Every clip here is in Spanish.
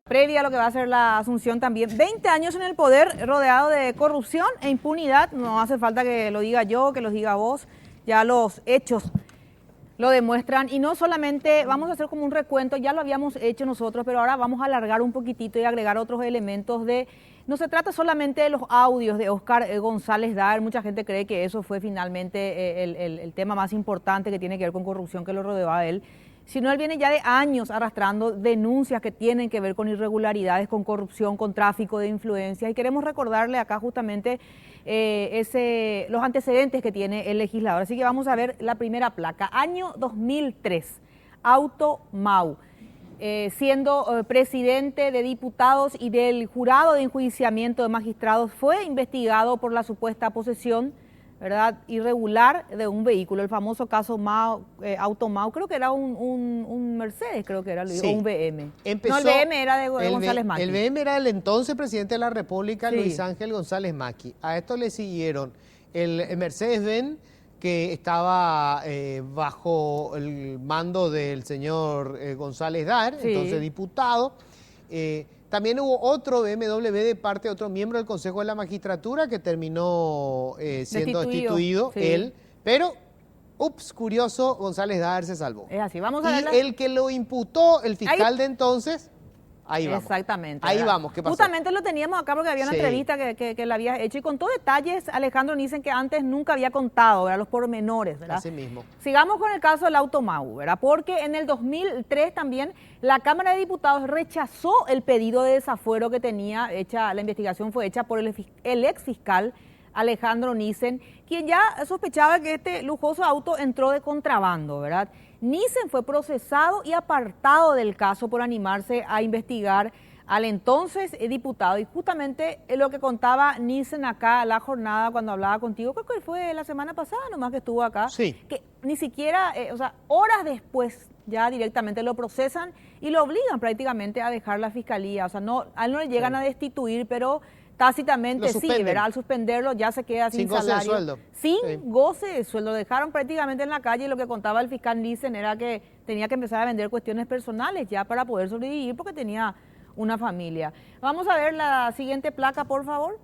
previa a lo que va a ser la asunción también. 20 años en el poder, rodeado de corrupción e impunidad. No hace falta que lo diga yo, que lo diga vos. Ya los hechos lo demuestran. Y no solamente vamos a hacer como un recuento, ya lo habíamos hecho nosotros, pero ahora vamos a alargar un poquitito y agregar otros elementos de... No se trata solamente de los audios de Óscar González Daer. Mucha gente cree que eso fue finalmente el tema más importante que tiene que ver con corrupción que lo rodeó a él, sino él viene ya de años arrastrando denuncias que tienen que ver con irregularidades, con corrupción, con tráfico de influencias. Y queremos recordarle acá justamente los antecedentes que tiene el legislador. Así que vamos a ver la primera placa. Año 2003, Auto Mau. Siendo presidente de diputados y del jurado de enjuiciamiento de magistrados, fue investigado por la supuesta posesión, ¿verdad?, irregular de un vehículo, el famoso caso Mau, Auto Mau, creo que era un Mercedes, creo que era, Sí. o un BM. Empezó, no, el BM era de González Macchi. El BM era el entonces presidente de la República, Sí. Luis Ángel González Macchi. A esto le siguieron el Mercedes-Benz, que estaba bajo el mando del señor González Daer, Sí. entonces diputado. También hubo otro BMW de parte de otro miembro del Consejo de la Magistratura que terminó siendo destituido, Sí. él, pero, ups, curioso, González Daer se salvó. Es así, vamos a ver. Y el que lo imputó, el fiscal de entonces, ahí vamos. Exactamente. Ahí ¿verdad? vamos, ¿qué pasó? Justamente lo teníamos acá porque había una Sí. entrevista que le había hecho y contó detalles, Alejandro Nissen, que antes nunca había contado, ¿verdad?, los pormenores, ¿verdad? Así mismo. Sigamos con el caso del Auto Mau, ¿verdad? Porque en el 2003 también la Cámara de Diputados rechazó el pedido de desafuero que tenía hecha, la investigación fue hecha por el ex fiscal Alejandro Nissen, quien ya sospechaba que este lujoso auto entró de contrabando, ¿verdad? Nissen fue procesado y apartado del caso por animarse a investigar al entonces diputado. Y justamente lo que contaba Nissen acá, la jornada cuando hablaba contigo, creo que fue la semana pasada nomás que estuvo acá, Sí. que ni siquiera, o sea, horas después ya directamente lo procesan y lo obligan prácticamente a dejar la fiscalía. O sea, no, a él no le llegan Sí. a destituir, pero tácitamente Lo sí, suspenden. ¿verdad? Al suspenderlo ya se queda sin Sin goce de salario. sueldo. Sin Sí. goce de sueldo. Lo dejaron prácticamente en la calle y lo que contaba el fiscal Nissen era que tenía que empezar a vender cuestiones personales ya para poder sobrevivir porque tenía una familia. Vamos a ver la siguiente placa, por favor.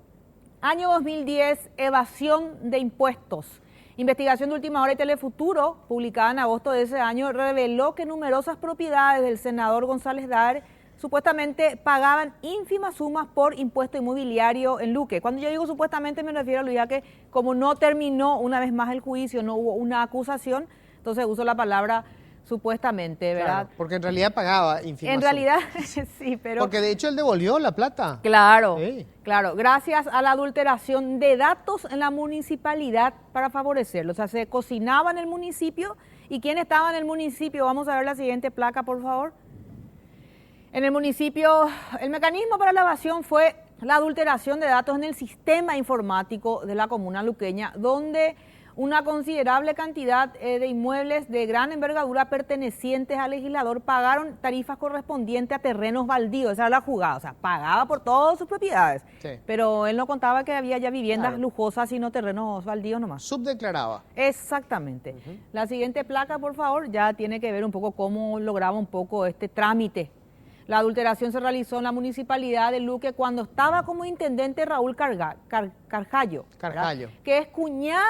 Año 2010, evasión de impuestos. Investigación de última hora y Telefuturo, publicada en agosto de ese año, reveló que numerosas propiedades del senador González Daer supuestamente pagaban ínfimas sumas por impuesto inmobiliario en Luque. Cuando yo digo supuestamente me refiero a Luis, a que como no terminó una vez más el juicio, no hubo una acusación, entonces uso la palabra supuestamente, ¿verdad? Claro, porque en realidad pagaba ínfima En suma. realidad, sí, pero... Porque de hecho él devolvió la plata. Claro, Sí. claro, gracias a la adulteración de datos en la municipalidad para favorecerlo. O sea, se cocinaba en el municipio. ¿Y quién estaba en el municipio? Vamos a ver la siguiente placa, por favor. En el municipio, el mecanismo para la evasión fue la adulteración de datos en el sistema informático de la comuna luqueña, donde una considerable cantidad de inmuebles de gran envergadura pertenecientes al legislador pagaron tarifas correspondientes a terrenos baldíos. Esa era la jugada, o sea, pagaba por todas sus propiedades. Sí. Pero él no contaba que había ya viviendas Claro. lujosas, sino terrenos baldíos nomás. Subdeclaraba. Exactamente. La siguiente placa, por favor, ya tiene que ver un poco cómo lograba un poco este trámite. La adulteración se realizó en la municipalidad de Luque cuando estaba como intendente Raúl Carjallo, ¿verdad?, Carjallo. que es cuñado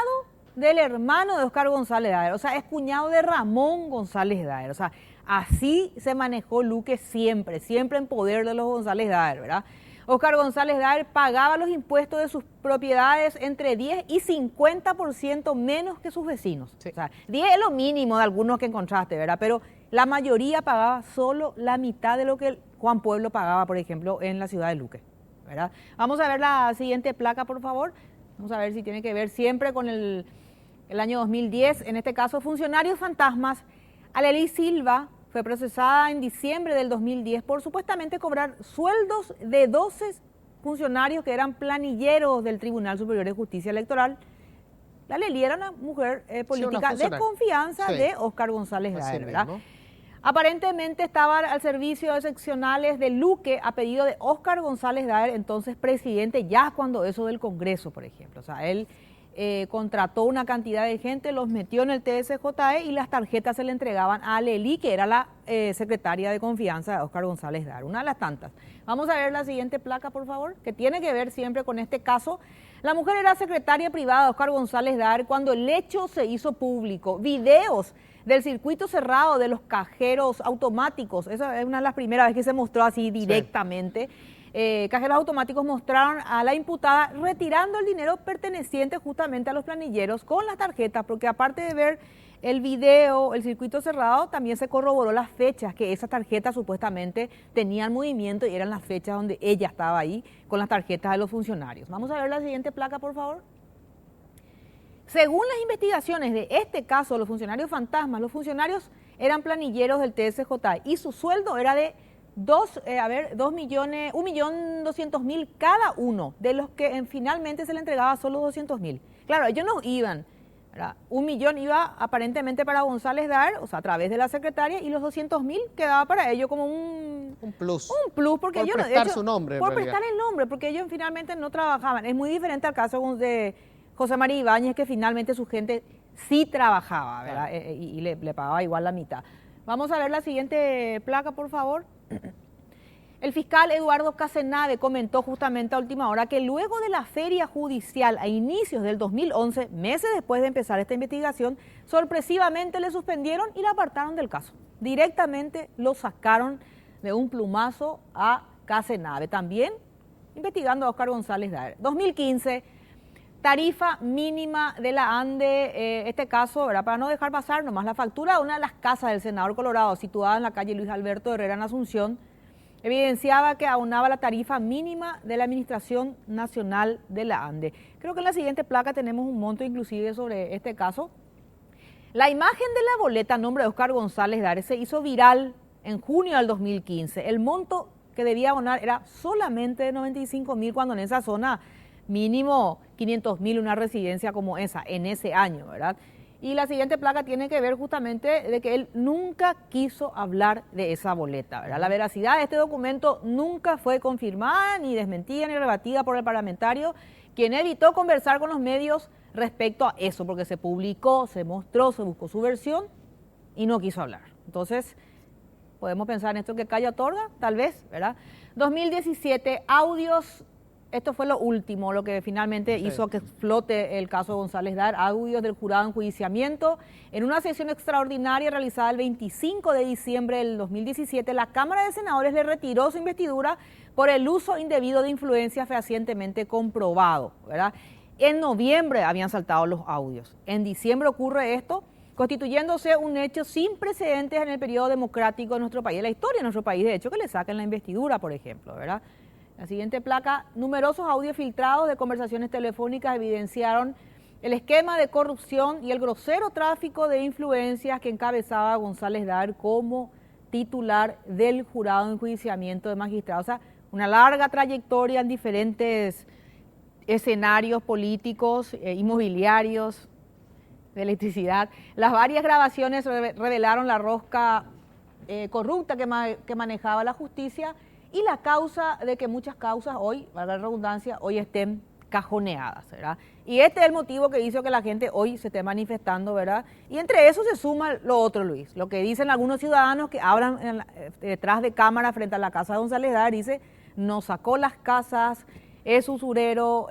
del hermano de Óscar González Daer, o sea, es cuñado de Ramón González Daer, o sea, así se manejó Luque siempre, siempre en poder de los González Daer, ¿verdad? Óscar González Daer pagaba los impuestos de sus propiedades entre 10 y 50% menos que sus vecinos. Sí. O sea, 10 es lo mínimo de algunos que encontraste, ¿verdad? Pero la mayoría pagaba solo la mitad de lo que Juan Pueblo pagaba, por ejemplo, en la ciudad de Luque, ¿verdad? Vamos a ver la siguiente placa, por favor. Vamos a ver si tiene que ver siempre con el año 2010. En este caso, funcionarios fantasmas. Alely Silva fue procesada en diciembre del 2010 por supuestamente cobrar sueldos de 12 funcionarios que eran planilleros del Tribunal Superior de Justicia Electoral. La Alely era una mujer política de funcionaria. confianza Sí. de Óscar González Así Daer, ¿verdad? mismo. Aparentemente estaba al servicio de seccionales de Luque a pedido de Óscar González Daer, entonces presidente, ya cuando eso del Congreso, por ejemplo. O sea, él contrató una cantidad de gente, los metió en el TSJE y las tarjetas se le entregaban a Lely, que era la secretaria de confianza de Óscar González Dar, una de las tantas. Vamos a ver la siguiente placa, por favor, que tiene que ver siempre con este caso. La mujer era secretaria privada de Óscar González Dar cuando el hecho se hizo público. Videos del circuito cerrado de los cajeros automáticos, esa es una de las primeras veces que se mostró así directamente. Sí. Cajeros automáticos mostraron a la imputada retirando el dinero perteneciente justamente a los planilleros con las tarjetas, porque aparte de ver el video, el circuito cerrado, también se corroboró las fechas que esas tarjetas supuestamente tenían movimiento y eran las fechas donde ella estaba ahí con las tarjetas de los funcionarios. Vamos a ver la siguiente placa, por favor. Según las investigaciones de este caso, los funcionarios fantasmas, los funcionarios eran planilleros del TSJ y su sueldo era de 1.200.000 cada uno, de los que finalmente se le entregaba solo 200.000. Claro, ellos no iban, ¿verdad? 1 millón iba aparentemente para González Dar, o sea, a través de la secretaria, y los 200.000 quedaba para ellos como un plus. Un plus, porque por ellos prestar su nombre. Por prestar el nombre, porque ellos finalmente no trabajaban. Es muy diferente al caso de José María Ibáñez, que finalmente su gente sí trabajaba, ¿verdad? Y le pagaba igual la mitad. Vamos a ver la siguiente placa, por favor. El fiscal Eduardo Casenave comentó justamente a última hora que luego de la feria judicial a inicios del 2011, meses después de empezar esta investigación, sorpresivamente le suspendieron y le apartaron del caso. Directamente lo sacaron de un plumazo a Casenave. También investigando a Óscar González Dar. 2015, tarifa mínima de la ANDE, este caso, ¿verdad? Para no dejar pasar nomás la factura de una de las casas del senador Colorado, situada en la calle Luis Alberto Herrera en Asunción, evidenciaba que aunaba la tarifa mínima de la Administración Nacional de la ANDE. Creo que en la siguiente placa tenemos un monto inclusive sobre este caso. La imagen de la boleta a nombre de Óscar González Dar se hizo viral en junio del 2015. El monto que debía abonar era solamente de 95.000, cuando en esa zona mínimo 500.000 una residencia como esa, en ese año, ¿verdad? Y la siguiente placa tiene que ver justamente de que él nunca quiso hablar de esa boleta, ¿verdad? La veracidad de este documento nunca fue confirmada, ni desmentida, ni rebatida por el parlamentario, quien evitó conversar con los medios respecto a eso, porque se publicó, se mostró, se buscó su versión y no quiso hablar. Entonces, podemos pensar en esto que calla otorga, tal vez, ¿verdad? 2017, audios. Esto fue lo último, lo que finalmente hizo que explote el caso González Dar, audios del jurado de enjuiciamiento. En una sesión extraordinaria realizada el 25 de diciembre del 2017, la Cámara de Senadores le retiró su investidura por el uso indebido de influencia fehacientemente comprobado, ¿verdad? En noviembre habían saltado los audios. En diciembre ocurre esto, constituyéndose un hecho sin precedentes en el periodo democrático de nuestro país, en la historia de nuestro país, de hecho, que le saquen la investidura, por ejemplo, ¿verdad? La siguiente placa, numerosos audios filtrados de conversaciones telefónicas evidenciaron el esquema de corrupción y el grosero tráfico de influencias que encabezaba González Dar como titular del jurado de enjuiciamiento de magistrados. O sea, una larga trayectoria en diferentes escenarios políticos, inmobiliarios, de electricidad. Las varias grabaciones revelaron la rosca corrupta que manejaba la justicia y la causa de que muchas causas hoy, valga la redundancia, hoy estén cajoneadas, ¿verdad? Y este es el motivo que hizo que la gente hoy se esté manifestando, ¿verdad? Y entre eso se suma lo otro, Luis, lo que dicen algunos ciudadanos que hablan detrás de cámara frente a la casa de González Dar, dice, nos sacó las casas, es usurero,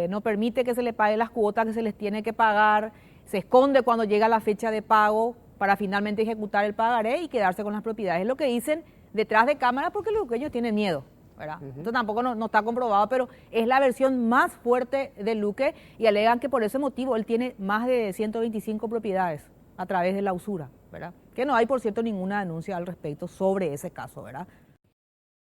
no permite que se le pague las cuotas que se les tiene que pagar, se esconde cuando llega la fecha de pago para finalmente ejecutar el pagaré y quedarse con las propiedades. Es lo que dicen detrás de cámara porque los luqueños tienen miedo, ¿verdad? Esto tampoco no está comprobado, pero es la versión más fuerte de Luque y alegan que por ese motivo él tiene más de 125 propiedades a través de la usura, ¿verdad? Que no hay, por cierto, ninguna denuncia al respecto sobre ese caso, ¿verdad?